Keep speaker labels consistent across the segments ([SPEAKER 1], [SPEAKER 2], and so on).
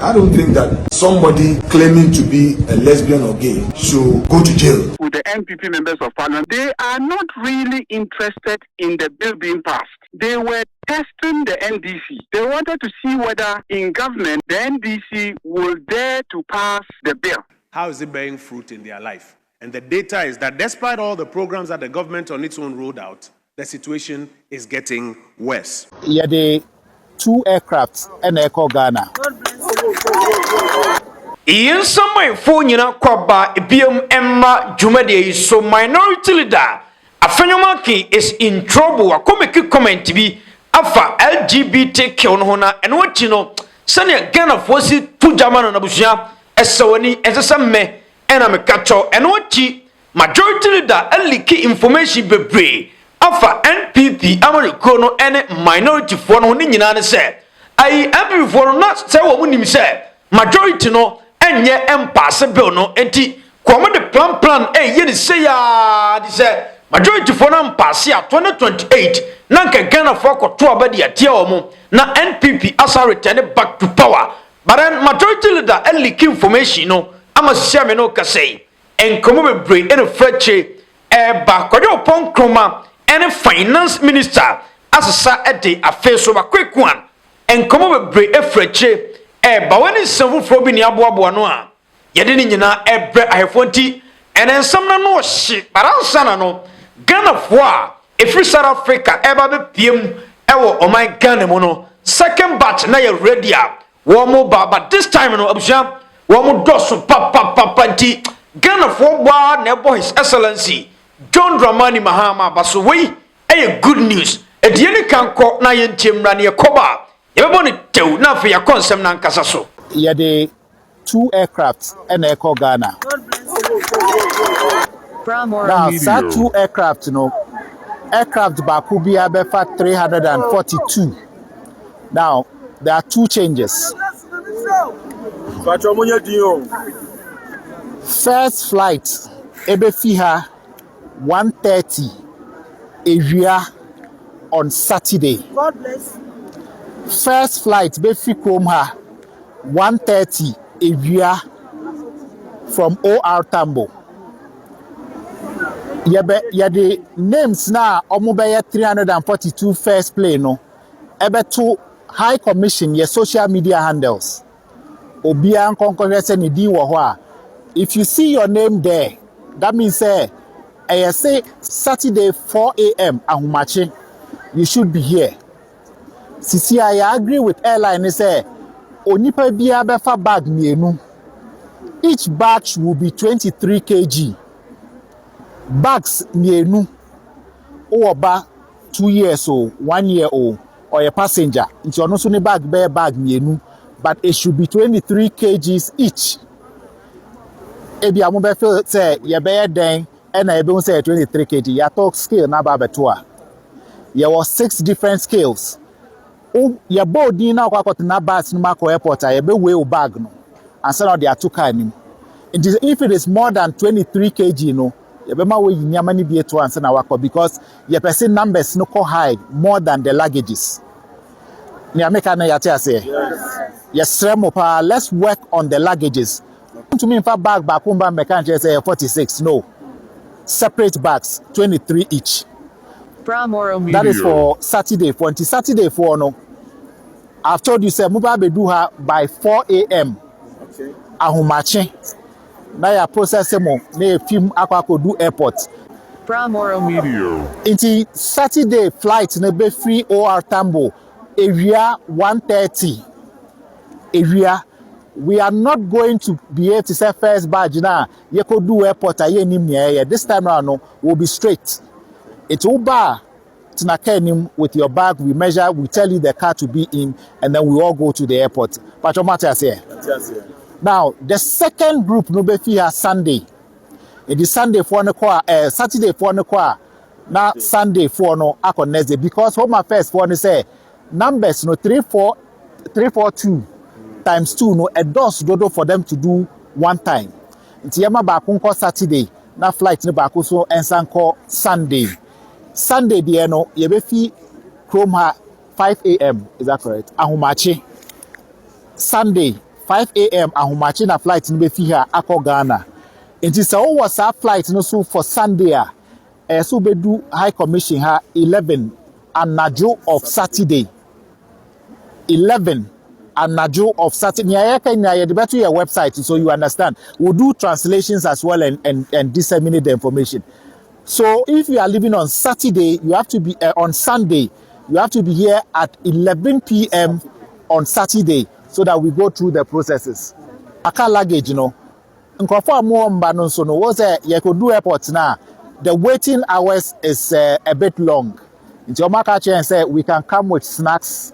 [SPEAKER 1] I don't think that somebody claiming to be a lesbian or gay should go to jail.
[SPEAKER 2] With the NPP members of Parliament, they are not really interested in the bill being passed. They were testing the NDC. They wanted to see whether in government the NDC will dare to pass the bill.
[SPEAKER 3] How is it bearing fruit in their life? And the data is that despite all the programs that the government on its own rolled out, the situation is getting worse.
[SPEAKER 4] Yeah, the 2 aircrafts and Echo Ghana.
[SPEAKER 5] In some way, phone kwaba BM Emma Jumade so minority leader Afenyo Markin is in trouble. A comic comment to be afa LGBTQ hona and what you know, Sanya Ghana forces to German on Abuja, Esawani, as a samme, and I'm a catcher, and what majority leader only key information be afa NPP Americano and minority for no Nina said. I am for not say what him say. Majority no enye impasse bill no enti kwamo the plan ye say ya di say majority for na impasse ya 2028 na nka Ghana for kwato abadi atia omo na NPP asa return back to power but then majority leader leak information no ama sia me no ka say enkomo be brain en freche ba kwajo pon kroma en finance minister asasa ede afeso ba quick one enkomo be brain efreche ba wani sevu frobi ni aboabo no a yede ni nyina ebre ahefonti enen sam na no hye baransa na no Ghana fo a efri South Africa eba be piem ewo oman Ghana mu no second batch na ye ready a wo mo ba but this time no abusha wo mo doso papa nti Ghana fo gba na ebo his excellency John Mahama baso we good news e die ni kanko na ye ntiemra ne yakoba yeboni tew na fe yakonsem na nkasa so
[SPEAKER 4] yeah the 2 aircrafts and Echo Ghana. Now that 2 aircraft aircraft baku bi abefa 342. Now there are 2 changes. First flight ebefiha 1:30 area on Saturday.
[SPEAKER 6] God bless.
[SPEAKER 4] First flight befi Kromha 1:30 area from OR Tambo. The names now omobeye 342 first plane no ebe to high commission your social media handles. Obia nkonkonese ni di wo ho a if you see your name there that means say Saturday 4 a.m. ahumache you should be here. Sisi I agree with airline say onipa bia befa bag mienu. Each batch will be 23 kg. Bags mienu oba 2 years old, 1 year old or a passenger. It's no so bag mienu, but it should be 23 kgs each. Ebi amobe feel say ye be den and I don't say 23 kg. Ya talk scale na ba betua. There was 6 different scales. Oh, your body now got na bus no Marco airport. I be weigh bag no, and so now they are 2 kind. If it is more than 23 kg, no, you be ma weigh nyamani be to answer na wako because your person numbers no co high more than the luggages. Nyameka na yate say. Yes, let's work on the luggages. To me, in fact, bag bakumba mechanic say 46. No, separate bags, 23 each. That is for Saturday. For Saturday for no. I've told you say muba be do her by 4 a.m. Okay. Ahumache. Na ya process mo na film akwa do airport. Inti Saturday flight na be free OR Tambo area 1:30 area. We are not going to be able to say first badge now. You could do airport aye nim near. This time around no will be straight. It's Uber to with your bag. We measure, we tell you the car to be in, and then we all go to the airport. Patrol Matthias here. Now, the second group no be here Sunday. It is Sunday for no kwa, Saturday for no kwa, now Sunday for no akon next day. Because home affairs for no say numbers no 342 times 2 no a dose dodo for them to do one time. It's yama bakunko Saturday. Na flight no back so ensanko Sunday. Sunday the no yebefi Kromha 5 a.m. Is that correct? Ahumache. Sunday 5 a.m. ahomachi na flight no be fi here akọ Ghana. Nti se wo was that flight no so for Sunday so be do high commission ha 11 anajo of Saturday. 11 anajo of Saturday. Nya you better your website so you understand. We'll do translations as well and disseminate the information. So if you are living on Saturday, you have to be on Sunday. You have to be here at 11 p.m. on Saturday so that we go through the processes. Aka luggage, you know. Nkofo amu mba no so no was you could do airport now. The waiting hours is a bit long. Into your market and say we can come with snacks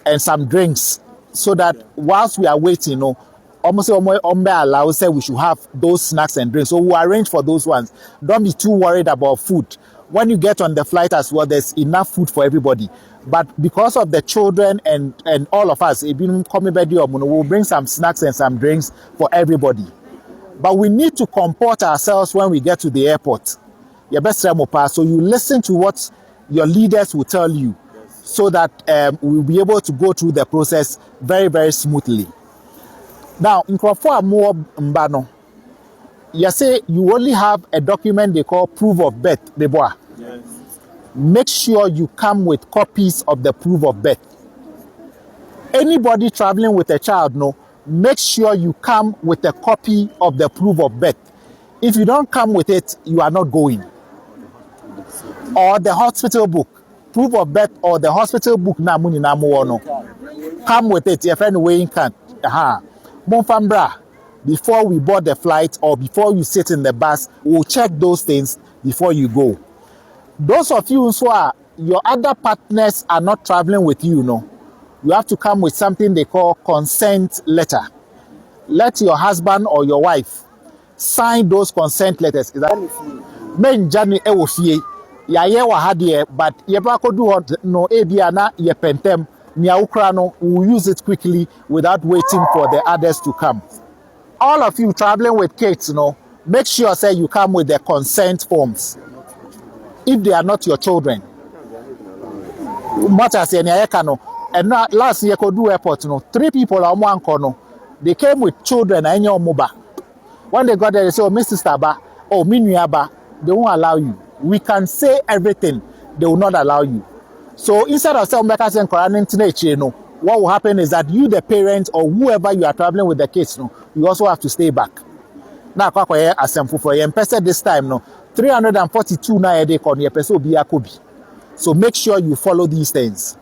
[SPEAKER 4] and some drinks so that whilst we are waiting, you know, almost allow say we should have those snacks and drinks. So we arrange for those ones. Don't be too worried about food. When you get on the flight as well, there's enough food for everybody. But because of the children and all of us, we'll bring some snacks and some drinks for everybody. But we need to comport ourselves when we get to the airport. So you listen to what your leaders will tell you so that we'll be able to go through the process very, very smoothly. Now, in Mbano, you say you only have a document they call proof of birth. Yes. Make sure you come with copies of the proof of birth. Anybody traveling with a child, make sure you come with a copy of the proof of birth. If you don't come with it, you are not going. Or the hospital book, proof of birth, or the hospital book. Come with it. If anyway you can't. Before we board the flight or before you sit in the bus, we'll check those things before you go. Those of you who are your other partners are not traveling with you, you have to come with something they call consent letter. Let your husband or your wife sign those consent letters. Is that men journey ewofie ya ye wa hade but ye ba ko do no ebia na ye pentem nia ukra no will use it quickly without waiting for the others to come. All of you traveling with kids, make sure say you come with the consent forms. If they are not your children. Much as any and last year could do airport, 3 people on one corner. They came with children and your mobile. When they got there, they say, oh, Mrs. Taba, oh, Minuaba, they won't allow you. We can say everything, they will not allow you. So instead of saying, what will happen is that you, the parents, or whoever you are traveling with the kids, you also have to stay back. Now, this time, 342 na ede kon ye peso bi akobi. So make sure you follow these things.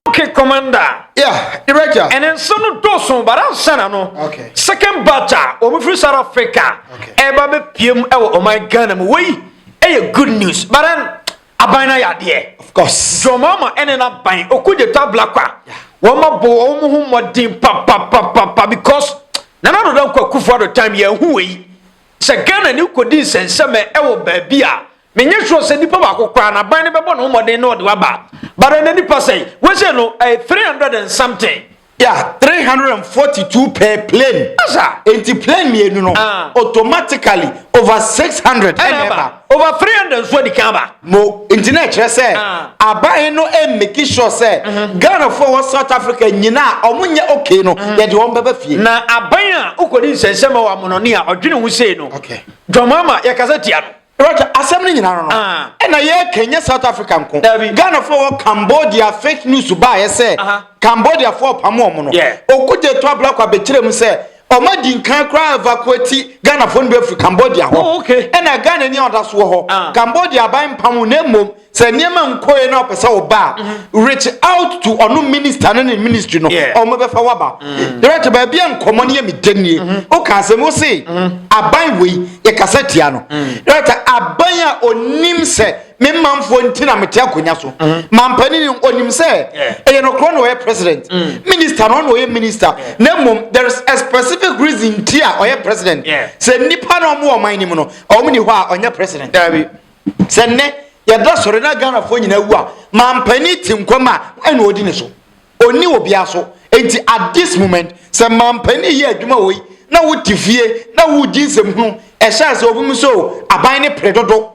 [SPEAKER 5] Okay, Commander.
[SPEAKER 6] Yeah, Director.
[SPEAKER 5] And then some doson baransana no.
[SPEAKER 6] Okay.
[SPEAKER 5] Second batch, we free South Africa.
[SPEAKER 6] Okay.
[SPEAKER 5] Eba PM oh my Ghana we. Good news. But then abana ya there.
[SPEAKER 6] Of course.
[SPEAKER 5] John Mahama enena ban okuje tabla kwa. Woma bo omo modin pa because nana do don kwakufu at the time ye hu we. Se Ghana ni kodi senseme ewo baabia menye sure se nipa ba kokra na ban ne bebo no modern no de waba but na nipa say we say no 300 and something.
[SPEAKER 6] Yeah, 342 per plane. Enti plane mienu no automatically over 600
[SPEAKER 5] over 300 so di kamba
[SPEAKER 6] mo internet kire say aban no make sure say Ghana for South Africa nyina omunye okay no ye de won baba fie
[SPEAKER 5] na aban a ukodi nsensem wa mononi a odwene hu sei no.
[SPEAKER 6] Okay.
[SPEAKER 5] John Mahama ya kasetia no
[SPEAKER 6] right assembly nyina no na ye Kenya South Africa nko Ghana for Cambodia fake news ba ye say Cambodia for pamo no okuje to abla kwa betire mu say omadi nkan kra evacuate Ghana for no be Cambodia ho na Ghana ni oda so ho Cambodia ban pamo na mom se niema nkoe na opesa oba reach out to onu minister na ministry no o mo be fa waba direct ba bia nkomo ne mi danie o ka se mo say aban we ye kasetia no direct aban a onim se me manfo ntina mete akonya so mampani ni onim se e no kro no we president minister no we minister na mom there is a specific reason tia o ye president se nipa no mo o man ni mo no o mo ni ho a onya president se ne yada sore na Ghana fo nyina wu a mampani tinkwama ene odi ne so oni obi aso enti at this moment se mampani ye adwuma wo na wo tifie na wo jinsem hu e sha se obum so aban ne predodo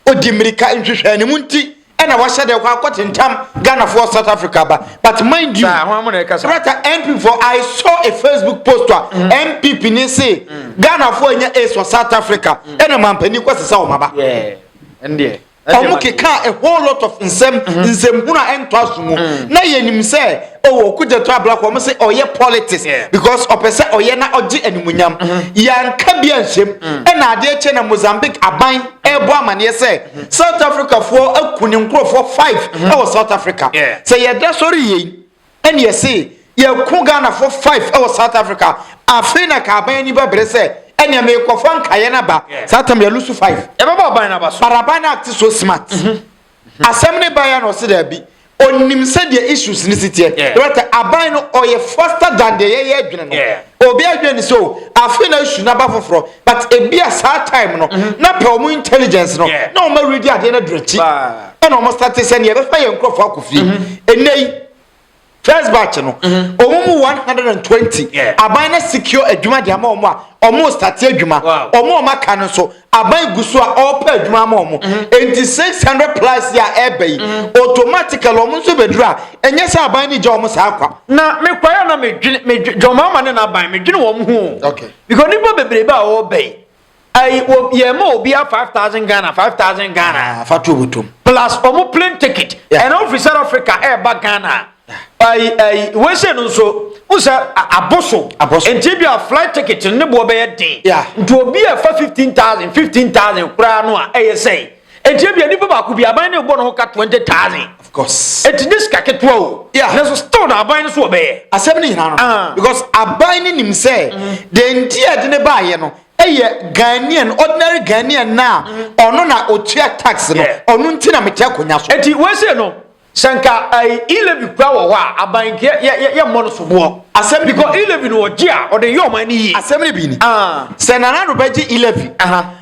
[SPEAKER 6] odi mirika nhwehwe ne munti na washa de kwa kotentam Ghana for South Africa but mind you NPP for I saw a Facebook post NPP ni say Ghana for nya ace for South Africa ena mampani kwa sesa o maba
[SPEAKER 5] ndie
[SPEAKER 6] omukeka a whole lot of nsembuna entwasumu na yenim say o kuja to abla ko say oye politics because opese oye na oji animunyam yanka bia nsem na ade eche na Mozambique aban ebo amane say South Africa for akuni nkrofo 5 e South Africa say ye da sorry ye ene ye say ye ku Ghana for 5 e South Africa afina ka aban ni babre say ene me kofan kaye na ba satam ya lusu 5
[SPEAKER 5] e baba aban na ba so
[SPEAKER 6] parabana act so smart assembly buyer no se da bi onim said the issues ni sitie right aban no oye faster than the ye adwene no obi adwene so afina issue na ba foforo but e bia sa time no na pe omo intelligence no na o ma ready ade na drechi na o mo start say ne be fa ye nkrofo akofi enei first batch no omo 120 aban na secure adwuma de ama omo a omo start adwuma omo maka no so aban guso a opa adwuma ama omo 600 plus ya ebei automatically omo so bedura enye sa aban ni je omo sa akwa
[SPEAKER 5] na me kwaya na me John Mahama ne na aban me dwene wo ho
[SPEAKER 6] okay
[SPEAKER 5] because nipa bebrebe a wo bei ai ye ma obi a 5,000 Ghana 5,000 Ghana
[SPEAKER 6] fatu butum
[SPEAKER 5] plus omo plane ticket and of South Africa ba Ghana I we say no so usa aboso enti bia flight ticket ne bo be dey nti obi a 15,000 kura no a say enti bia ni baba ku bia ban ne bo no ho ka 20,000
[SPEAKER 6] of course
[SPEAKER 5] enti this kaketwa o na so store na ban ne so be
[SPEAKER 6] asem ni hina no because aban ni nim say the enti ade ne ba ye no eye Ghanaian ordinary Ghanaian na ono na otua tax no ono nti na mete akonya so
[SPEAKER 5] enti we say no sanka ai 11 kwa wo a abanke ye mono so bo asem because 11 no ogia o de yo mani yi
[SPEAKER 6] asem ne bi ni senana ro baji 11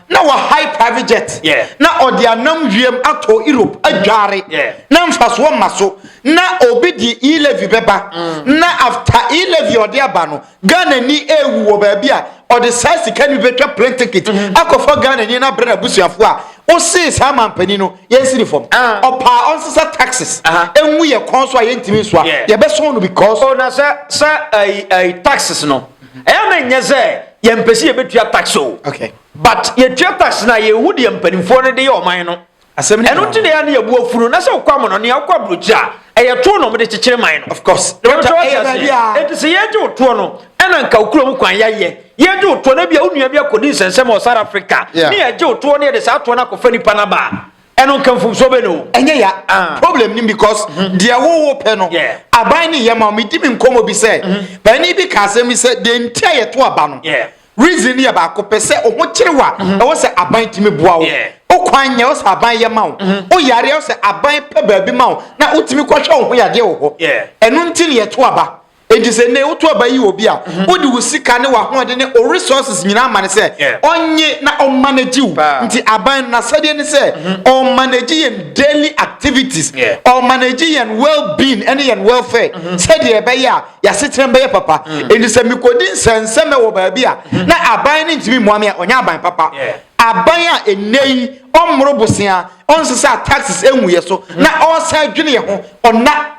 [SPEAKER 6] na wa high private jet na odi anam wiem ato Europe adware na mfaso wo maso na obi di 11 beba na after 11 odi aba no Ghana ni ewu wo ba bia odi size kan bi betwa plane ticket akofo Ghana ni na brana busuafo a o see sama mpani no ye siri form opa onsisa taxes enwu ye konso a ye ntimi so a ye be so no because
[SPEAKER 5] na say taxes no e ma nyeze ye mpesi ye betua tax o
[SPEAKER 6] okay
[SPEAKER 5] but ye tua tax na ye hu de mpanimfo ne de ye oman no
[SPEAKER 6] asem ne
[SPEAKER 5] eno tine ya na ye bu afuru na se kwa mo no ne akwa brocha e ye to no mo de kekere man no
[SPEAKER 6] of course
[SPEAKER 5] it is ye ju to no ena nka okuro mu kwan ya ye ju to na bia onua bia kodi nsensem o South Africa ne ye ju to ne de sa to na kofa nipa na ba eno nka mfum so be no
[SPEAKER 6] enye ya problem ni because dia wo pe no aban ni ye ma mi di mi nkomo bi say ba ni bi ka se mi say de ntia ye to aba no reason ya ba ko pese o ho kirewa e wo se aban timi boa wo o kwanye o se aban ye ma wo o yare o se aban pe ba bi ma wo na o timi kwhwe o ho yade wo ho enu nti ne ye to aba enti se ne o to aba yi obi a o di wo sika ne wa ho de ne o resources nyina ma ne se onye na o manage wo nti aban na sade ne se o manage yen daily activities o manage yen well-being and yen welfare sade e be ya ya setrem be papa enti se mi kodi nsenseme wo ba bi a na aban ne ntimi moame a onya aban papa aban a enei omro bosia onsesa taxes enwuye so na o sa dwene ye ho ona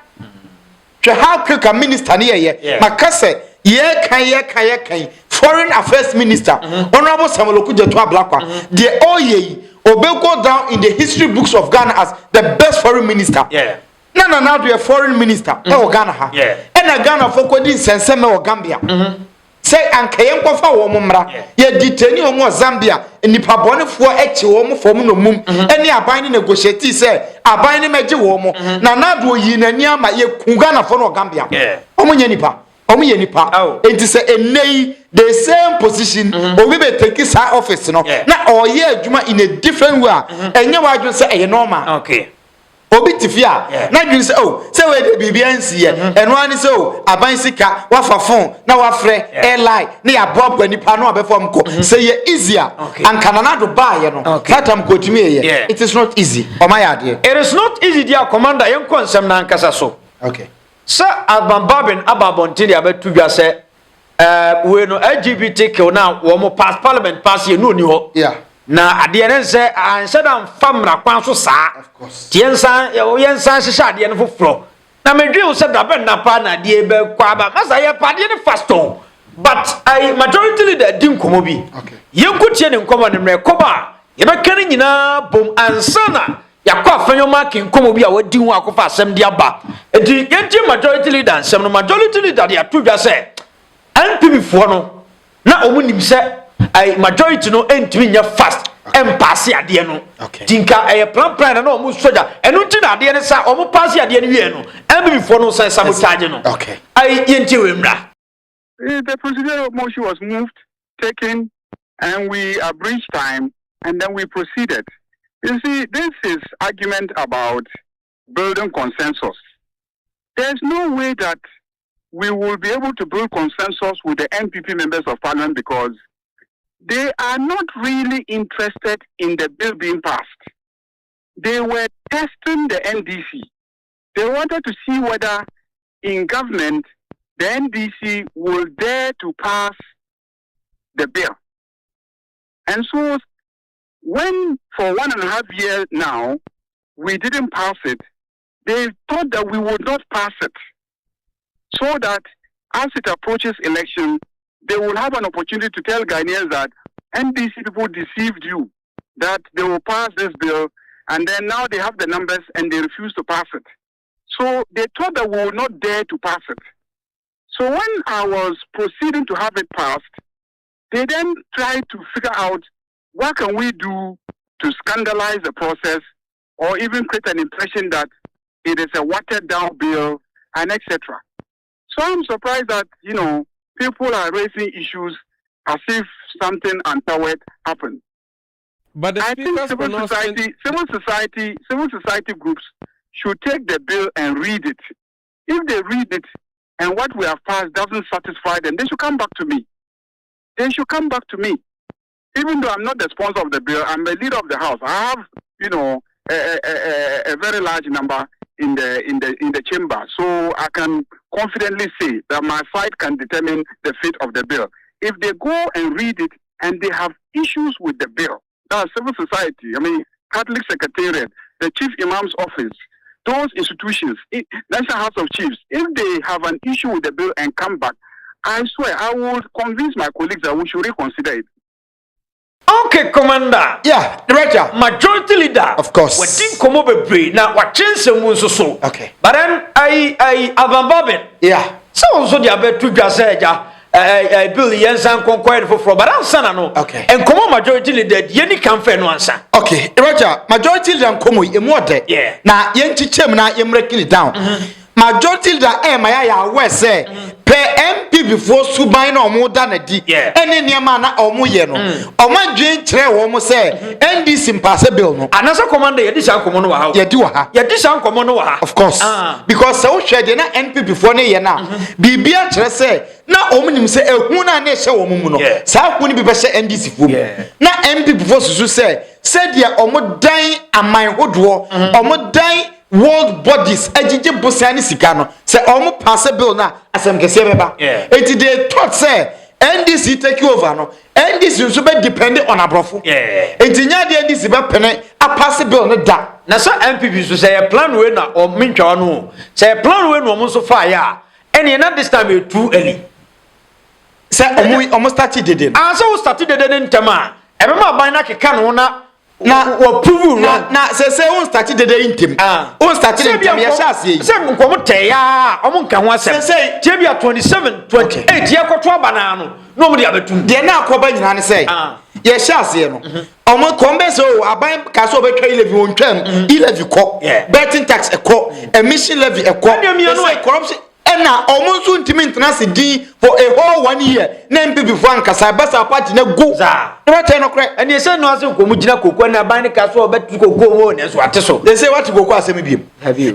[SPEAKER 6] how quick minister ne makase ye kan foreign affairs minister honorable Samuel Okudzeto Ablakwa the oye obe go down in the history books of Ghana as the best foreign minister na now do a foreign minister e o Ghana ha e na Ghana for kodi nsenseme o Gambia say ankaye nkofa wo mmra ye diteni o mo Zambia nipa bonefo echi wo mo fom no mum eni aban ni negotiate say aban ni meje wo mo na nado yi nani ama ye kungana fo no Gambia omo nya nipa enti say enei the same position obi be take his office no na oye adwuma in a different way enye wa adwun say e normal
[SPEAKER 5] okay
[SPEAKER 6] obi tifia na dwun se se we de bibia nsi ye eno ani se aban sika wa fa phone na wa frɛ airline na ya bob nipa no abefom ko se ye easier ankana na do ba ye no katam ko tumi ye it is not easy o my ade
[SPEAKER 5] it is not easy dear commander yen konsem na ankasa so
[SPEAKER 6] okay
[SPEAKER 5] sa abambabin ababonti ya betu bia se we no LGBTQ na wo mo pass parliament pass ye no ni ho na ade ne se anse da famra kwan so saa
[SPEAKER 6] of course
[SPEAKER 5] tiensan yensan hye ade ne foforo na medwe se da ben na pa na ade be kwa ba masa ye pa ade ne fasto but I majority leader din komo bi
[SPEAKER 6] okay
[SPEAKER 5] yenkutie ne nkomo ne mre koba ye be kan nyina bom ansana yakọ Afenyo Markin komo bi a wadi hu akofa asem de aba enti yenti majority leader ansem no majority leader de atodwa se NPP fo no na omunim se ai majority no entimi nya fast pass ade no tinka plan na omu soja enu nti na ade ne sa omu pass ade no wie no NPP fo no say sabotage no
[SPEAKER 6] okay
[SPEAKER 5] ai yenti wemra.
[SPEAKER 2] The procedural motion was moved, taken, and we abridged time, and then we proceeded. You see, this is argument about building consensus. There's no way that we will be able to build consensus with the NPP members of Parliament because they are not really interested in the bill being passed. They were testing the NDC. They wanted to see whether in government the NDC will dare to pass the bill. And so when for 1.5 years now we didn't pass it, they thought that we would not pass it. So that as it approaches election, they will have an opportunity to tell Ghanaians that NDC people deceived you, that they will pass this bill, and then now they have the numbers and they refuse to pass it. So they thought that we would not dare to pass it. So when I was proceeding to have it passed, they then tried to figure out what can we do to scandalize the process or even create an impression that it is a watered down bill and etc. So I'm surprised that, people are raising issues as if something untoward happened.
[SPEAKER 7] But the
[SPEAKER 2] I think civil society groups should take the bill and read it. If they read it and what we have passed doesn't satisfy them, they should come back to me. They should come back to me. Even though I'm not the sponsor of the bill, I'm the leader of the house. I have, a very large number in the chamber, so I can confidently say that my side can determine the fate of the bill. If they go and read it and they have issues with the bill, that's civil society. Catholic Secretariat, the Chief Imam's office, those institutions, National House of Chiefs, if they have an issue with the bill and come back, I swear I will convince my colleagues that we should reconsider it.
[SPEAKER 5] Okay, Commander.
[SPEAKER 6] Yeah, Director.
[SPEAKER 5] Majority leader.
[SPEAKER 6] Of course.
[SPEAKER 5] What didn't come over brain now? What change someone so?
[SPEAKER 6] Okay.
[SPEAKER 5] But then I abandoned.
[SPEAKER 6] Yeah.
[SPEAKER 5] So also the abet to just say I build the Yansan conquered for but I'm son no.
[SPEAKER 6] Okay.
[SPEAKER 5] And come majority leader yeni can fair no answer.
[SPEAKER 6] Okay, Director. Majority leader come with more there.
[SPEAKER 5] Yeah.
[SPEAKER 6] Na yenti chem na yem breaking it down. Majority leader ya we say MP before suban na omo da na di ene niam na omo ye no omo dwen kire wo mo say NDC pass bill no
[SPEAKER 5] anasa commander ye di san komo no wa ha
[SPEAKER 6] ye di wa ha
[SPEAKER 5] ye di san komo no wa ha
[SPEAKER 6] of course because so hwe de na NP before ne ye na bibia kire say na omo nim say ehun na na hye wo mu no sa ko ni bi be hye NDC fo na MP before susu say de omo dan aman hodo omo dan world bodies ejije bosani sika no say omo pass bill na asem kese beba eti they thought say NDC take over no NDC so be depend on abrofo enti nya de NDC be pene a pass bill no da
[SPEAKER 5] na so MPP so say plan we na o mentwa no say plan we no omo so fa ya ene na this time e too early
[SPEAKER 6] say omo started dede
[SPEAKER 5] so started dede ntama e be ma ban na keka no na wo prove
[SPEAKER 6] na say on started dede intem on started intem ya sha ase
[SPEAKER 5] say nkomo te ya omo nka ho asem say tebia 27 28 ye kwoto abana no no mo dia betum
[SPEAKER 6] de na akoba nyina ne say ye sha ase no omo kombe so aban ka so be twa levy on twam levy ko betting tax ko emission levy ko corruption na omonso ntimi internase din for a whole 1 year na MPP for ankasa basa party na go right no correct
[SPEAKER 5] and you say no aso komu gina kokwa na ban ka so obetu kokwa mo na so ate so
[SPEAKER 6] they say what kokwa asem biem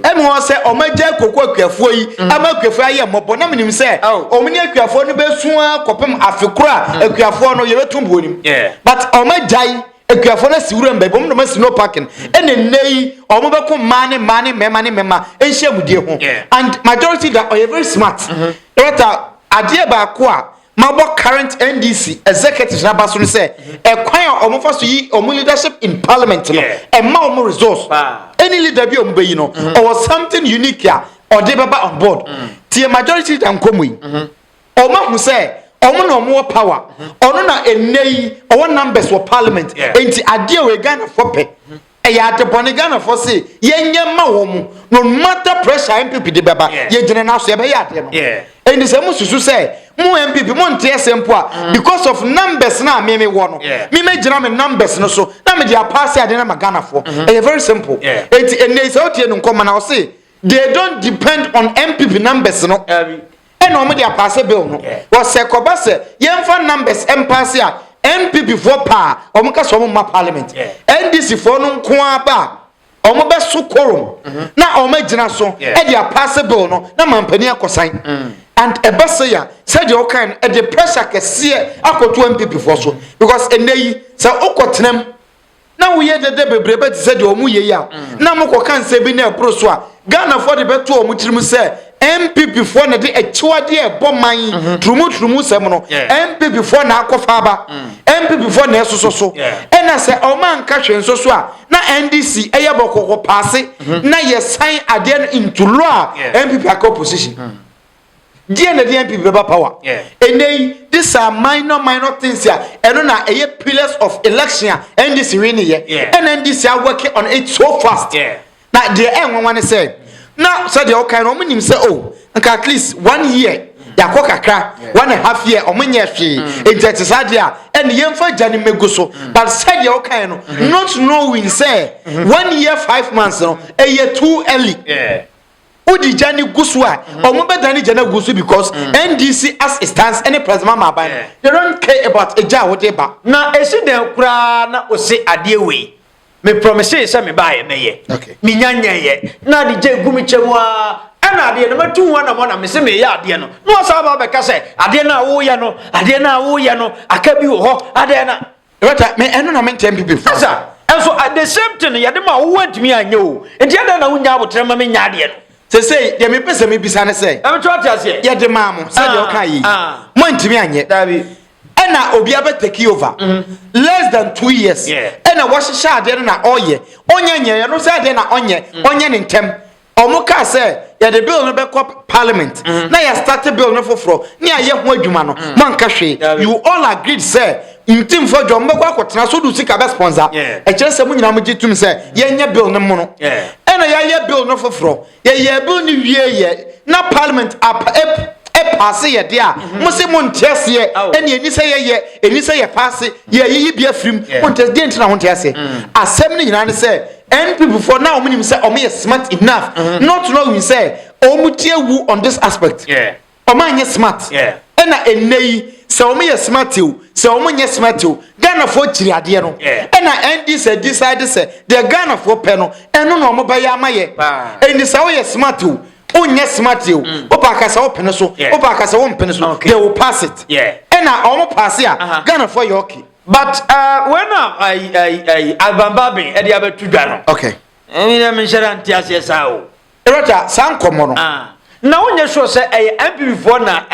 [SPEAKER 6] em ho say omaja kokwa akuafo yi ama akuafo aye mobo na menim say omni akuafo no be sua kopem afekura akuafo no ye betum bonim but omajai ekuafo na siwura mba bom no ma sino parking ene nei omo be ko mane mema enhia mudie ho and majority that are very smart eta ade ba ko a mabo current NDC executives na baso say e kwan omo fa so yi omo leadership in parliament no e ma omo resource any leader bi omo be yi no or something unique here or dey baba on board tie majority dan komu yi omo hu say omo na omo power ono na enei owo numbers for parliament enti ade we Ghana for pe e ya de boni Ghana for say yenye ma wo mu no matter pressure MPP de baba ye gene na so ye be ya de no enti se mu susu say mu MPP mu nte esempo a because of numbers na me wo no me gina me numbers no so na me dia pass ade na Ghana for e very simple enti enei se otie no nkoma na o say they don't depend on MPP numbers no and omo dia pass bill no was say koba say yemfa numbers pass ya NPP for pa omo ka so omo ma parliament NDC for no nko aba omo be so korum na omo gina so e dia pass bill no na mampani akosan and eba say ya said you kind e the pressure kese akoto MPP for so because enei say okotenem na wo ye de bebrebe ti said omo ye ya na mo ko kan se bi na pro so a Ghana for the beto omo tirim say MPP for na de echiwade e boman trumu sem no MPP for na akofa aba MPP for na esoso e na se o man ka hwe nsoso a na NDC eye bokoko pass na ye sign ade into law MPP akọ position die na the MPP beba power enei these are minor things here eno na eye pillars of election NDC win here and NDC are working on it so fast na the enwan say now so the okay no munim say oh at least 1 year yakọ kakra 1.5 year omunye hwe enti sade a and yemfa jani meguso but said the okay no not knowing say 1 year 5 months no a year too early odi jani gusu a omo be dani jana gusu because NDC as it stands any president maban they don't care about eja wo dey ba
[SPEAKER 5] na esi den kura na ose ade we me promise say me buy me ye me nyanya ye na de je gumi chemu a na ade no matu ho na mo na me se me ya ade no no asa ba be ka say ade na wo ye no aka bi wo ho ade na
[SPEAKER 6] right me eno na me MPP for
[SPEAKER 5] sir and so at the same time ye de ma wo antimi anya o enti ade na wo nya abotre ma me nya ade no
[SPEAKER 6] say ye me pese me bisa ne say
[SPEAKER 5] am try to say
[SPEAKER 6] ye de ma mo say de o kai mo antimi anye
[SPEAKER 5] dabi
[SPEAKER 6] na obi abe take over less than 2 years na wo hihya ade na oye onye no say ade na onye ne ntem omuka say ya the bill no be cop parliament na ya start bill no foforo ni aye ho adwuma no man ka hwe you all agreed say ntim for jom be kwa kotena so du sika be sponsor e kire se mu nyina mu gitum say ye nya bill no mu no na ya ye bill no foforo ye bill ni wie ye na parliament pass ye dia mo se mo ntese ye eni eni say ye pass ye yi bia frim mo ntese de ntina ho ntese asem ni nyina ne say NPP for now omo say omo ye smart enough not to know we say omo tie wu on this aspect omo anye smart na enei say omo ye smart o say omo nye smart o Ghana for chiri ade no na NDC decide say the Ghana for pe no eno no omo ba ya amaye eni say we ye smart o onye smart you opa kasa open so opa kasa won pen so they will pass it and na omo pass ya Ghana for your okay
[SPEAKER 5] but when I abambabin e dia betu dwa no
[SPEAKER 6] okay
[SPEAKER 5] emi na me share antiase sa o
[SPEAKER 6] erota san komo no
[SPEAKER 5] na onye so say MPP for na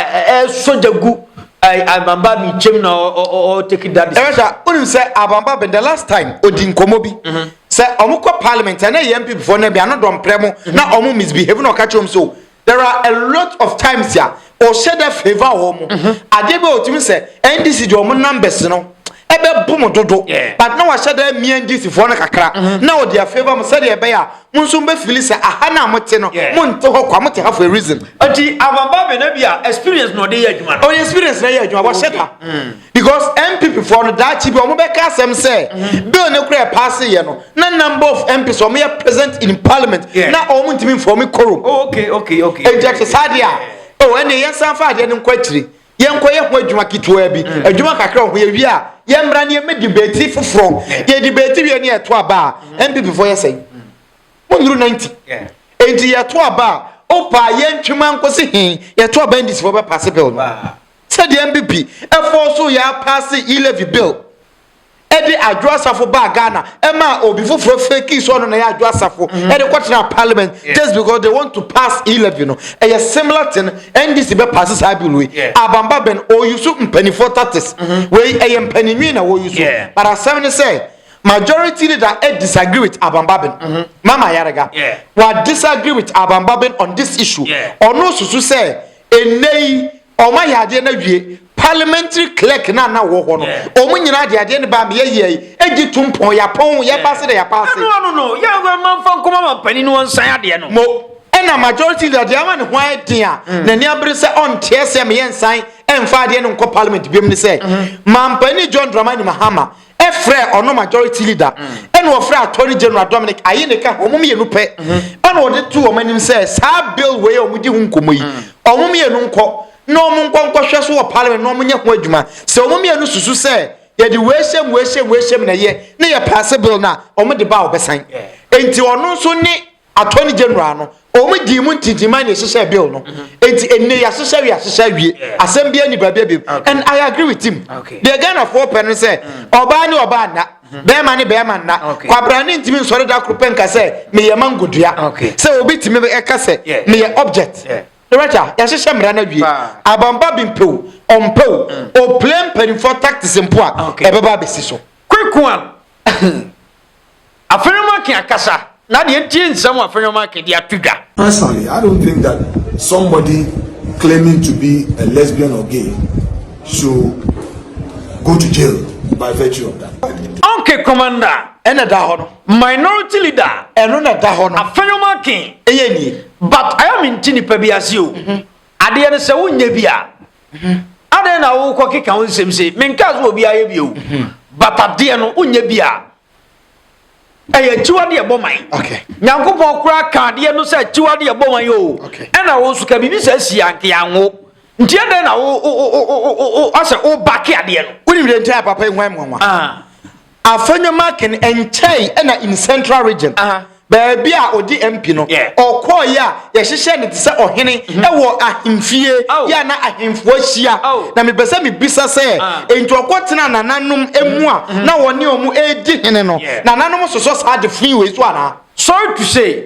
[SPEAKER 5] soja gu abambabin chem na o take that
[SPEAKER 6] erota unim say abambabin the last time odin komo bi say omukọ parliament and MPP for na bia no don premo na omu misbehave no catch so there are a lot of times here or share the favor omu ade be otimi say NDC do omu numbers no ebe boom dodo but now I share the NDC for na kakra now their favor mo say be ya mo nso be feel say aha na mo te no mo nte ho kwa mo te have a reason
[SPEAKER 5] ati abamba be na bia experience no dey adwuma
[SPEAKER 6] oh experience na dey adwuma wa sheta because MPP for no that chibi omo be ka asem say bill ne kura pass ye no na number of MPs omo ye present in parliament na omo ntimi for me quorum
[SPEAKER 5] okay
[SPEAKER 6] eject sadia oh ene yen san fa ade ne kwachiri yen koye ho adwuma kitwa bi adwuma kakra ho ye wi a ye mra ne me debate foforo ye debate wi ne eto aba MPP for ye say 190 enti ye to aba opa ye ntwema nkosi hin ye to aba ndisi for be pass bill no said the MPP e force ya pass e-levy bill edi adwo asafo ba Ghana ema obi foforo fake so no na ya adwo asafo edi kwatena parliament just because they want to pass 11 no a similar thing NDC be pass sa bill we abamba ben o yusu mpanifo tatis we a mpanimi na wo yusu but asem ne say majority leader disagree with abamba ben Mama Ayariga wa disagree with abamba ben on this issue ono susu say enei o ma yade na wie parliamentary clerk na wo ho no o mu nyina de ne ba me ye egi tumpon ya pon ya pass de ya pass
[SPEAKER 5] no ya go man fa nkoma man pani no nsan ade no
[SPEAKER 6] mo ena majority leader de ama ne ho adia na ni abre se on tie se me yensan emfa de ne nko parliament biem ne se man pani John Mahama efre ono majority leader ena ofre attorney general Dominic Ayineka omum ye no pe ena ode tu o manim se sa bill we o mu di hu nkomo yi omum ye no nko no mun kwankwa hwe so parliament no munye ho adwuma se omumie no susu se ye di wehyem na ye na ye pass bill na omo de ba obesan enti ono so ni attorney general no omo di mu ntintima na hye bill no enti enne ya hye wie asem bia ni babia bim and I agree with him the Ghana for pen say oba ni oba na be ma ni be ma na kwabra ni ntimi nsore da kropen ka say me ye mangodua say obi timi e ka say me ye object Director, ya hye mra na wie abamba bimpew ompew o plan pen for tactics empoa ebeba besi so
[SPEAKER 5] quick one Afenyo Markin akasa na de tie nsam Afenyo Markin de atudwa.
[SPEAKER 1] Personally, I don't think that somebody claiming to be a lesbian or gay should go to jail by virtue of that.
[SPEAKER 5] Okay, Commander.
[SPEAKER 6] Ena da ho no
[SPEAKER 5] Minority leader.
[SPEAKER 6] Eno na da ho no
[SPEAKER 5] Afenyo Markin.
[SPEAKER 6] Eye ni.
[SPEAKER 5] But I am in tini pebiasi o. Ade ne se wonye bia. Ade na wo ko keka wonsem se. Menka zo obi aye bi o. But ade no wonye bia. Eye chiwade e boman.
[SPEAKER 6] Okay.
[SPEAKER 5] Nyankopon kura ka ade no se chiwade e boman yo. Ena wo su ka bibi se sianke anwo. Nti ade na wo ase o back ade no.
[SPEAKER 6] Woni bi de papa enwan mwanwa. Afenyo Markin enchai ena in central region. Baby a odi MP no okoya ye hyehyɛ ne tse ohene ewo ahemfie ya na ahemfo ahia na me besa me bisa sɛ enti okotena nananom emu a na woni omu edi hene no nananom soso sa de free we so ana
[SPEAKER 5] sorry to say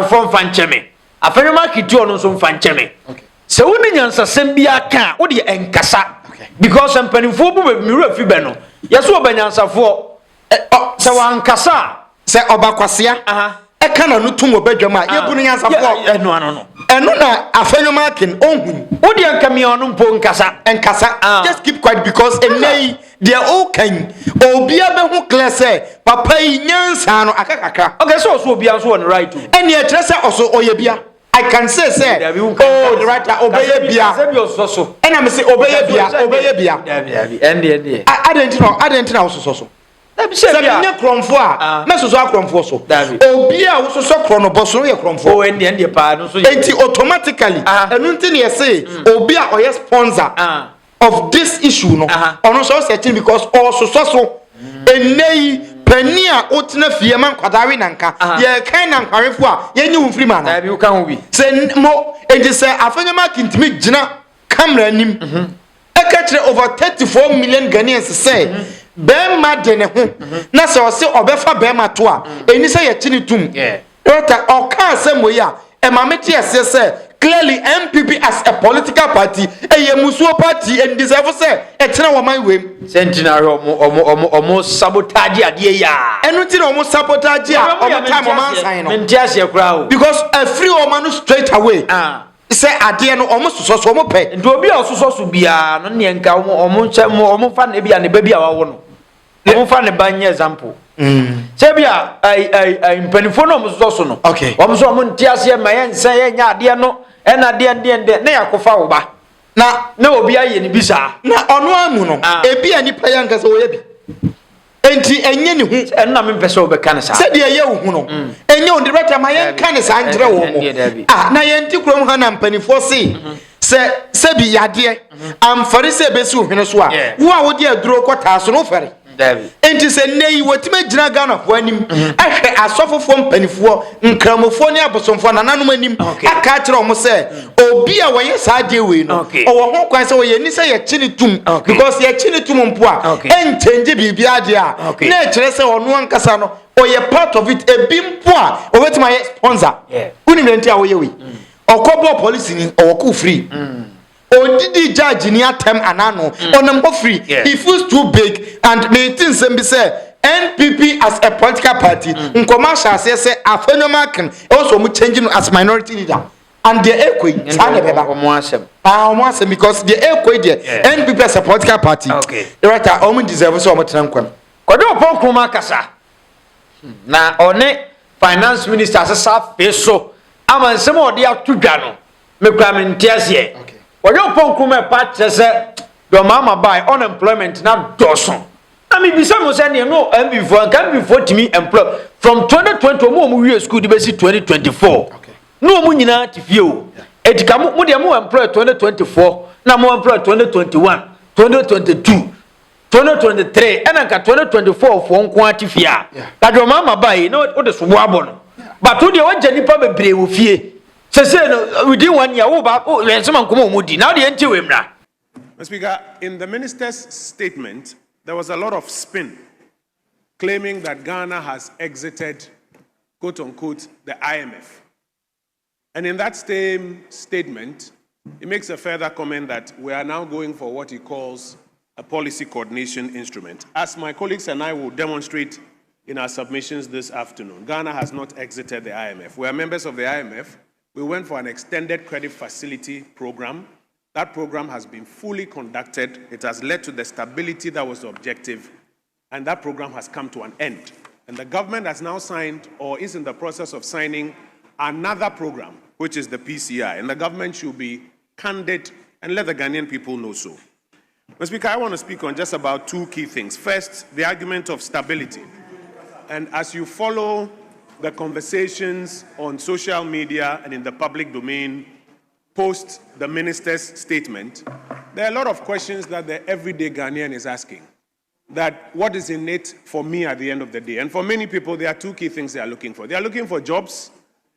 [SPEAKER 5] from fancheme Afenyo Markin ti ono so fancheme se woni nyansasem bia ka wo de enkasa because mpanimfo bu miru afi be no yeso obanyansafo se wankasa
[SPEAKER 6] se obakwasea ekana no tum obadwam a yebunu nyansafo eno na Afenyo Markin ohun
[SPEAKER 5] wodi ankame ono mpo
[SPEAKER 6] enkasa just keep quiet because enei they all can obia be hu clear say papa yi nyansa no akakaka
[SPEAKER 5] okay so obia so on right to
[SPEAKER 6] eni e tre say oso oyebia I can say oh the right obeye bia ena me say obeye bia
[SPEAKER 5] ende
[SPEAKER 6] adentina oso so se binye kromfo a mesoso akromfo so obi a wososo krono boso ye kromfo
[SPEAKER 5] o ende pa no so
[SPEAKER 6] enti automatically enu nti ne say obi a oye sponsor of this issue no ono so searching because ososo so enei pani a otena fie man kwadare nanka ye kan nan kwarefo a ye nyi wufri ma na
[SPEAKER 5] bi uka ho bi
[SPEAKER 6] se mo enti se Afenyo Markin timi gina camera nim ekatre over 34 million Ghanaians say Bema dene ho na se o se obefa bema to a eni se ye chini tum rota o kan asemo ya e ma meti ese se clearly NPP as a political party eye musuo party and deserve say e tena wo man wem
[SPEAKER 5] centenary omo sabotage ade ya
[SPEAKER 6] enu ti na omo sabotage a omo time o man sign no
[SPEAKER 5] menti ase kura o
[SPEAKER 6] because a free o man straight away say ade no omo soso omo pe
[SPEAKER 5] ndo obi a soso bia no ne nka omo nche omo fa na bia ne ba bia wawo no omo fa ne ba nye example say bia ai mpanifo no omo soso no
[SPEAKER 6] okay
[SPEAKER 5] omo so omo nti ase ma ye nsa ye nya ade no ena ade ne yakofa wo ba na obi aye ne bisa
[SPEAKER 6] na ono amu no ebi ani pa ya nka se wo ye bi enti enye ne hu
[SPEAKER 5] enna me pese obeka ne sa
[SPEAKER 6] se de ye hu no enye on director ma ye nka ne sa ngire wo mo na ye nti krom ha na mpanifo se bi yade am fari se be si hwene so a wo a wo de aduro kwata so no fari enti se nei wotime gyina Ghana fo anim ahwe asofofo mpanifo nkramofo ne abosomfo nananom anim aka kire omo se obi a woye saade we no owo ho kwan se woye ni se ye chini tum because ye chini tum mpo a enchange bibia ade a na kire se ono ankasa no oye part of it ebi mpo a obetima ye sponsor uni menti a woye we okobo police ni owo free Odidi judge ni atem anano onambo free he feels too big and me think say say NPP as a political party nkoma shase say Afenyo Markin also mu changing as minority leader and the equi sana beba omo because the equi there NPP as a political party right omo deserve so omo trankwan
[SPEAKER 5] kodo oponkuma kasa na one finance minister asesa peso amansem odi atudwa no mekura mentiase Oyo ponkume patche se John Mahama buy unemployment na doson. I mean, bisa mo say no MB4 can be for me employ from 2020 mo we school di besi 2024. No mo nyina tifie o. Etika mo de mo employ 2024 na mo employ 2021, 2022, 2023 and nka 2024 for nko atifia. That John Mahama buy no o de so wo abon. But o de o jani pa bebre wo fie. Within 1 year, now the anti-wimra.
[SPEAKER 3] Mr. Speaker, in the minister's statement, there was a lot of spin claiming that Ghana has exited, quote unquote, the IMF. And in that same statement, he makes a further comment that we are now going for what he calls a policy coordination instrument. As my colleagues and I will demonstrate in our submissions this afternoon, Ghana has not exited the IMF. We are members of the IMF. We went for an extended credit facility program. That program has been fully conducted. It has led to the stability that was the objective, and that program has come to an end. And the government has now signed, or is in the process of signing, another program, which is the PCI. And the government should be candid and let the Ghanaian people know so. Mr. Speaker, I want to speak on just about two key things. First, the argument of stability. And as you follow the conversations on social media and in the public domain post the minister's statement, there are a lot of questions that the everyday Ghanaian is asking. That what is in it for me at the end of the day? And for many people, there are two key things they are looking for. They are looking for jobs,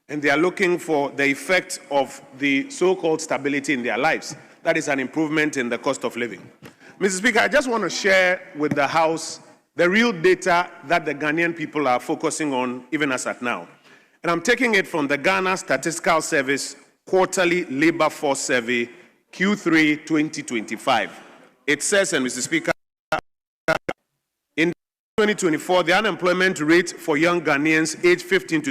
[SPEAKER 3] and they are looking for the effect of the so-called stability in their lives. That is an improvement in the cost of living. Mr. Speaker, I just want to share with the House the real data that the Ghanaian people are focusing on, even as at now. And I'm taking it from the Ghana Statistical Service Quarterly Labor Force Survey, Q3 2025. It says, and Mr. Speaker, in 2024, the unemployment rate for young Ghanaians aged 15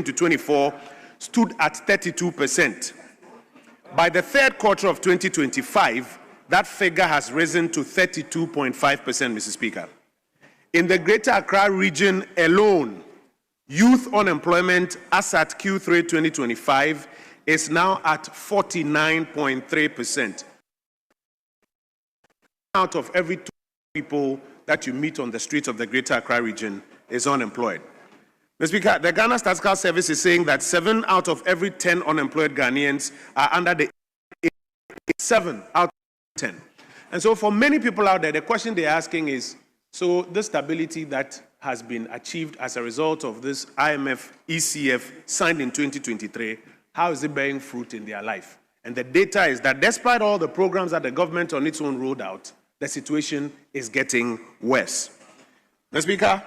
[SPEAKER 3] to 24 stood at 32%. By the third quarter of 2025, that figure has risen to 32.5%, Mr. Speaker. In the Greater Accra region alone, youth unemployment as at Q3 2025 is now at 49.3%. Out of every 2 people that you meet on the streets of the Greater Accra region is unemployed. Mr. Speaker, the Ghana Statistical Service is saying that 7 out of every 10 unemployed Ghanaians are under the 7 out of 10. And so for many people out there, the question they're asking is, so the stability that has been achieved as a result of this IMF ECF signed in 2023, how is it bearing fruit in their life? And the data is that despite all the programs that the government on its own rolled out, the situation is getting worse. Mr. Speaker,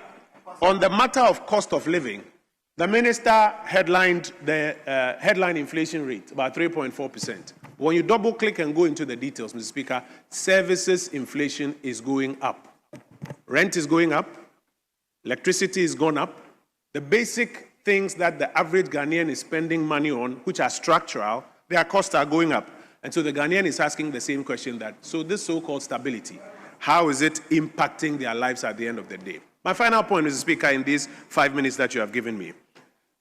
[SPEAKER 3] on the matter of cost of living, the minister headlined the headline inflation rate, about 3.4%. When you double click and go into the details, Mr. Speaker, services inflation is going up. Rent is going up. Electricity is gone up. The basic things that the average Ghanaian is spending money on, which are structural, their costs are going up. And so the Ghanaian is asking the same question that, so this so-called stability, how is it impacting their lives at the end of the day? My final point, Mr. Speaker, in these 5 minutes that you have given me.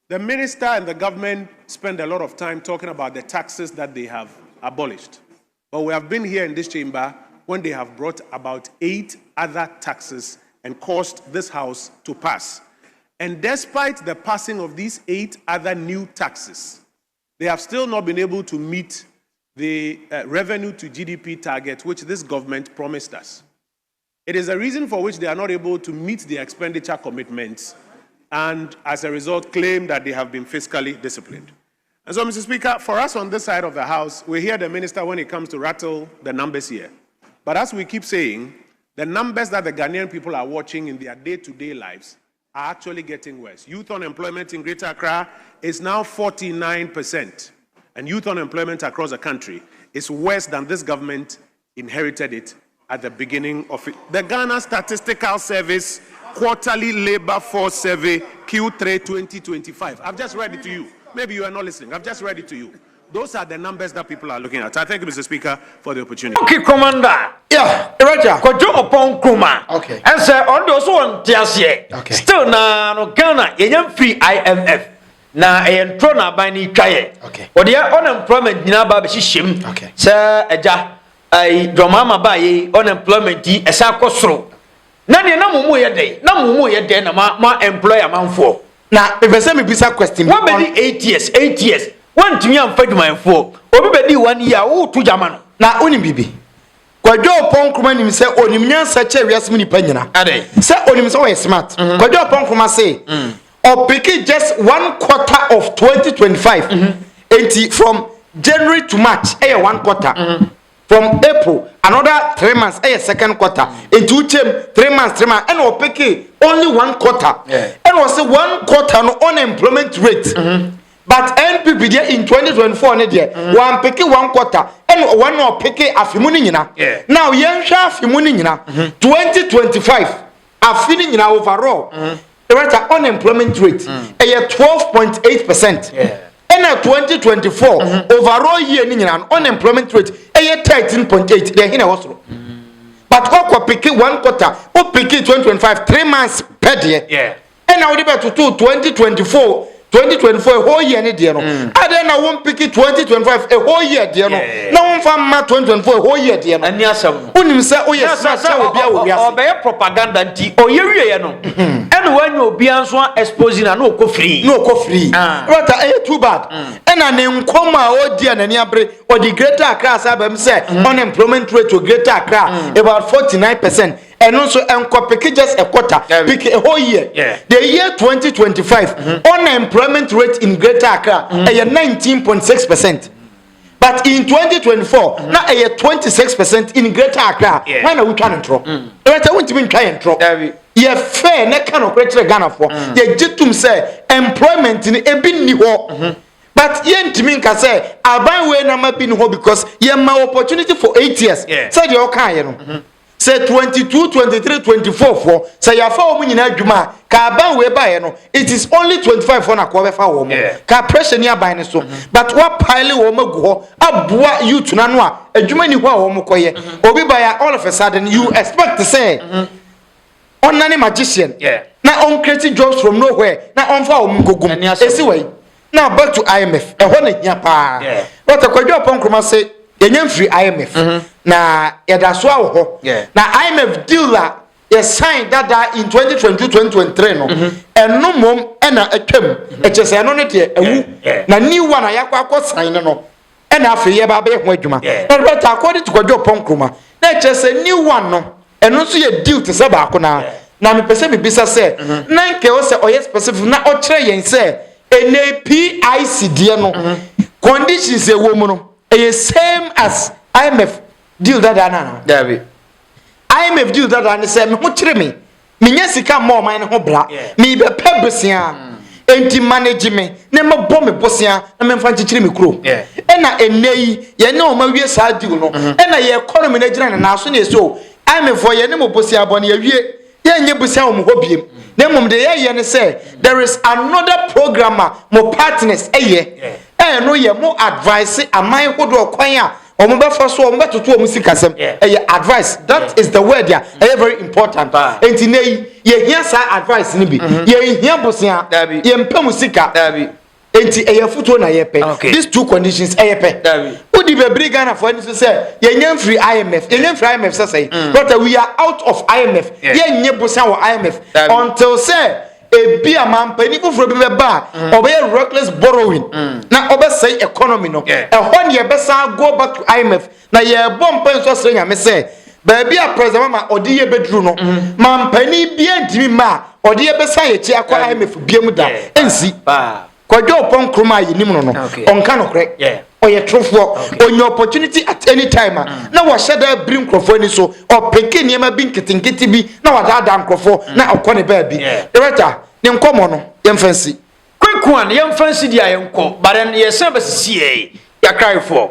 [SPEAKER 3] The minister and the government spend a lot of time talking about the taxes that they have abolished. But we have been here in this chamber when they have brought about 8 other taxes and caused this House to pass. And despite the passing of these 8 other new taxes, they have still not been able to meet the revenue to GDP target which this government promised us. It is a reason for which they are not able to meet the expenditure commitments and as a result claim that they have been fiscally disciplined. And so, Mr. Speaker, for us on this side of the House, we hear the minister when it comes to rattle the numbers here. But as we keep saying, the numbers that the Ghanaian people are watching in their day-to-day lives are actually getting worse. Youth unemployment in Greater Accra is now 49%. And youth unemployment across the country is worse than this government inherited it at the beginning of it. The Ghana Statistical Service Quarterly Labor Force Survey Q3 2025. I've just read it to you. Maybe you are not listening. I've just read it to you. Those are the numbers that people are looking at. I thank you, Mr. Speaker, for the opportunity.
[SPEAKER 5] Okay, Commander.
[SPEAKER 6] Yeah, Roger.
[SPEAKER 5] Kojo upon Kuma.
[SPEAKER 6] Okay.
[SPEAKER 5] And sir, on those one tears here.
[SPEAKER 6] Okay.
[SPEAKER 5] Still na no Ghana, yenyan free IMF. Na entro na ba ni twaye.
[SPEAKER 6] Okay.
[SPEAKER 5] Odi unemployment nyina ba be hihim.
[SPEAKER 6] Okay.
[SPEAKER 5] Sir, eja John Mahama ba ye unemployment di esa kosoro. Na ne na mumu ye dey. Na mumu ye dey na ma employer manfo.
[SPEAKER 6] Na if say me bisa question.
[SPEAKER 5] What be 8 years? 8 years. One to me am fadwumanfo. Obi be di 1 year wo to jamano.
[SPEAKER 6] Na oni bibi. Kwadwo opon kroma nim se onim nyansa che wiase ni panyina.
[SPEAKER 5] Ade.
[SPEAKER 6] Se onim se we smart. Kwadwo opon kroma say or pick just 1/4 of 2025. Enti from January to March, 1/4. From April, another 3 months, second quarter. Into 3 months, and or pick only 1/4.
[SPEAKER 5] Yeah.
[SPEAKER 6] And was 1/4 no unemployment rate. But NPP there in 2024 one pick 1/4 and one or pick afimuni nyina.
[SPEAKER 5] Yeah.
[SPEAKER 6] Now yen hwa afimuni nyina 2025 afini nyina overall. The unemployment rate 12.8%.
[SPEAKER 5] Yeah.
[SPEAKER 6] And 2024 overall year nyina unemployment rate 13.8. There hina was. But what pick 1/4, what pick 2025 3 months per year.
[SPEAKER 5] Yeah.
[SPEAKER 6] And now we to 2024 a whole year ni dear no. And then I won't pick it 2025 a whole year dear no. Now one from 2024 a whole year dear no.
[SPEAKER 5] Ani asem.
[SPEAKER 6] Unim say oh yes say obi a obi ase.
[SPEAKER 5] Obey propaganda nti oyewie ye no. And when you obi anso exposing na no ko free.
[SPEAKER 6] No ko free. Right too bad. And an nkoma o dear na ni abre or the Greater Accra sabem say unemployment rate to Greater Accra about 49%. And also pick just a quarter, pick a whole year.
[SPEAKER 5] Yeah.
[SPEAKER 6] The year 2025, unemployment rate in Greater Accra is 19.6%. But in 2024, now a 26% in Greater Accra. Why are we trying to throw? I want to be trying to throw. Yeah, fair, ne kind of create Ghana for. Yeah, jitum say employment in a bin niho. But yen to me can say, I buy way na bin ho because you my opportunity for 8 years. Say the okay, you know. Say 22, 23, 24 for say ya fa omu nyina adwuma ka ban we ba ye no it is only 25 for na ko be fa wo mo ka pressure ni aban ne so but what pile wo magu ho aboa youth na no a adwuma ni ho a wo mo koye obi ba ya all of a sudden you expect to say onani magician na on create jobs from nowhere na on fa wo mo gogum esi we now back to IMF e ho na hia pa what akwadwo upon kroma say yenye free IMF na yedaso awo na IMF deal la ye sign that in 2022-2023 no eno mom ena atwam echese eno ne de ewu na new one ayakwa sign no ena afi ye ba be ho adwuma na but according to Kwadwo Ponkroma na echese new one no eno so ye deal te se ba ko na me pese bibisa se na nke o se oye specific na o kire yen se NPIC de no conditions e wo mu no same as IMF deal that na
[SPEAKER 5] David
[SPEAKER 6] IMF deal that and say me ho kire me nya sika mo man ho bra me be pebesia enti manage me na me bo me bosia na me mfa nkire me kuro e na enei ye na o ma wie sa deal no e na ye economy na gina na so na so IMF for ye ne mo bosia bo na ye wie ye nye bosia o mo ho biem na mom de ye ne say there is another programmer mo partners no ye mo advice amai hodo kwan a omo be fa so omo betoto omo sikasem advice that is the word there very important enti nei ye hia sa advice ni bi ye hia bosia ye mpem sika enti futo na ye pe these two conditions pe udi be bring Ghana for any say ye nyam free IMF say but we are out of IMF ye nye bosia wo IMF until say ebi amampani foforo bi be ba obey reckless borrowing na obe say economy no e ho ne be san go back to IMF na ye bompa nso sere nya me say Baby a president ma odi ye bedru no mampani bia ntimi ma odi ye besa ye chi akwa IMF biam da ensi kwadwo opon kroma yi nim no no onka no kre oye trofo onye opportunity at any time na wo sheda bring krofo ni so opeke niema bi nketinketi bi na wadada nkrofo na okone ba bi director ne nkomo no yemfansi
[SPEAKER 5] kwekwan yemfansi dia yenko bare yesen besisi ya cry for